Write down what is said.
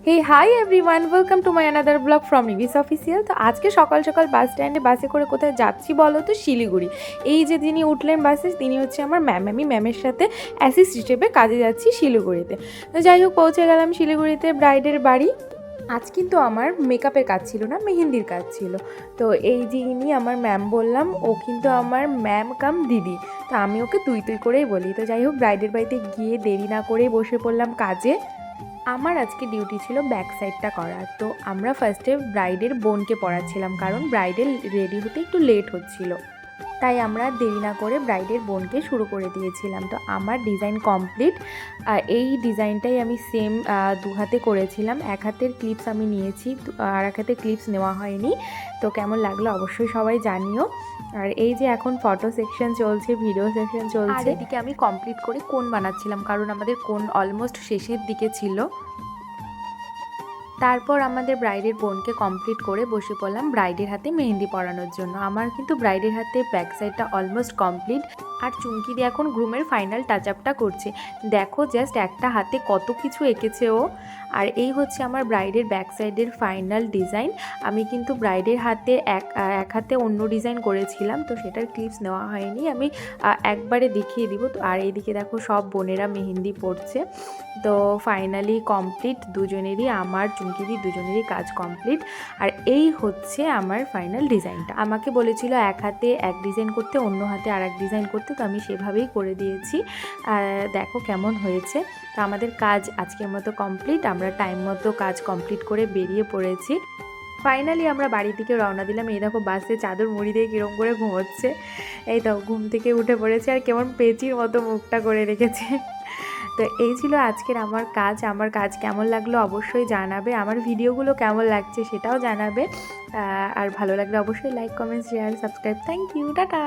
Hey hi everyone, welcome to my another blog from Nivis official. তো আজকে সকাল সকাল বাস স্ট্যান্ডে বাসে করে কোথায় যাচ্ছি বলো তো? শিলিগুড়ি। এই যে যিনি উঠলেন বাসে তিনি হচ্ছে আমার ম্যাম। আমি ম্যামের সাথে অ্যাসিস্ট হিসেবে কাজে যাচ্ছি শিলিগুড়িতে। তো যাই হোক, পৌঁছে গেলাম শিলিগুড়িতে ব্রাইডের বাড়ি। আজ কিন্তু আমার মেকআপের কাজ ছিল না, মেহেন্দির কাজ ছিল। তো এই যে ইনি আমার ম্যাম বললাম, ও কিন্তু আমার ম্যাম কাম দিদি। তো আমি ওকে তুই তুই করেই বলি। তো যাই হোক, ব্রাইডের বাড়িতে গিয়ে দেরি না করেই বসে পড়লাম কাজে। আমার আজকে ডিউটি ছিল ব্যাক সাইডটা করার। তো আমরা ফার্স্টে ব্রাইডের বোনকে পড়াচ্ছিলাম, কারণ ব্রাইডের রেডি হতে একটু লেট হচ্ছিল। তাই আমরা দেরি না করে ব্রাইডের বোনকে শুরু করে দিয়েছিলাম। তো আমার ডিজাইন কমপ্লিট। এই ডিজাইনটাই আমি সেম দু হাতে করেছিলাম। এক হাতের ক্লিপস আমি নিয়েছি, আর এক হাতে ক্লিপস নেওয়া হয়নি। তো কেমন লাগলো অবশ্যই সবাই জানিও। আর এই যে এখন ফটো সেকশন চলছে, ভিডিও সেকশন চলছে। আর এদিকে আমি কমপ্লিট করে কোন বানাচ্ছিলাম, কারণ আমাদের কোন অলমোস্ট শেষের দিকে ছিল। তারপর আমাদের ব্রাইডের বোনকে কমপ্লিট করে বসে পড়লাম ব্রাইডের হাতে মেহেন্দি পরানোর জন্য। আমার কিন্তু ব্রাইডের হাতে ব্যাক সাইডটা অলমোস্ট কমপ্লিট। আর চুমকি দিয়ে এখন গ্রুমের ফাইনাল টাচ আপটা করছে। দেখো জাস্ট একটা হাতে কত কিছু এঁকেছে ও। আর এই হচ্ছে আমার ব্রাইডের ব্যাক সাইডের ফাইনাল ডিজাইন। আমি কিন্তু ব্রাইডের হাতে এক হাতে অন্য ডিজাইন করেছিলাম, তো সেটার ক্লিপস নেওয়া হয়নি। আমি একবারে দেখিয়ে দিব। তো আর এইদিকে দেখো সব বোনেরা মেহেন্দি পড়ছে। তো ফাইনালি কমপ্লিট দুজনেরই, আমার চুমকিদি দুজনেরই কাজ কমপ্লিট। আর এই হচ্ছে আমার ফাইনাল ডিজাইনটা। আমাকে বলেছিল এক হাতে এক ডিজাইন করতে, অন্য হাতে আর এক ডিজাইন করতে, তো আমি সেভাবেই করে দিয়েছি। দেখো কেমন হয়েছে। তো আমাদের কাজ আজকের মতো কমপ্লিট। আমরা টাইম মতো কাজ কমপ্লিট করে বেরিয়ে পড়েছি। ফাইনালি আমরা বাড়ি থেকে রওনা দিলাম। এই দেখো বাসে চাদর মুড়ি দিয়ে কীরকম করে ঘুমোচ্ছে। এই তো ঘুম থেকে উঠে পড়েছে, আর কেমন পেঁচির মতো মুখটা করে রেখেছে। তো এই ছিল আজকের আমার কাজ। আমার কাজ কেমন লাগলো অবশ্যই জানাবে। আমার ভিডিওগুলো কেমন লাগছে সেটাও জানাবে। আর ভালো লাগলে অবশ্যই like, comment, share, subscribe. Thank you, tata.